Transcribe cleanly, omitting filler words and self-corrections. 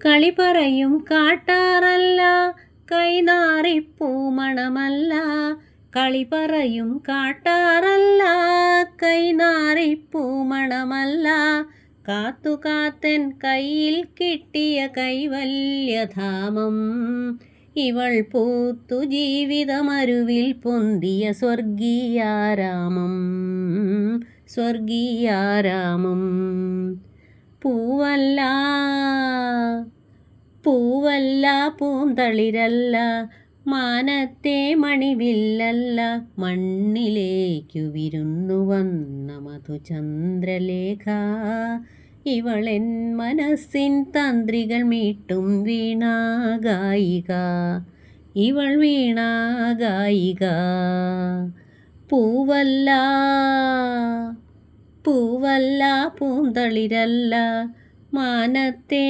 കളി പറയും കാട്ടാറല്ല, കൈനാറിപ്പൂമണമല്ല. കളി പറയും കാട്ടാറല്ല, കൈനാറിപ്പൂമണമല്ല. കാത്തുകാത്തൻ കയ്യിൽ കിട്ടിയ കൈവല്യധാമം. ഇവൾ പൂത്തു ജീവിതമരുവിൽ പൊന്തിയ സ്വർഗീയാരാമം, സ്വർഗീയാരാമം. പൂവല്ല പൂവല്ല പൂന്തളിരല്ല, മാനത്തെ മണിവില്ലല്ല. മണ്ണിലേക്കു വിരുന്നു വന്ന മധുചന്ദ്രലേഖ. ഇവളെൻ മനസ്സിൻ തന്ത്രികൾ മീട്ടും വീണാഗായിക, ഇവൾ വീണാഗായിക. പൂവല്ല പൂവല്ല പൂന്തളിരല്ല, മാനത്തെ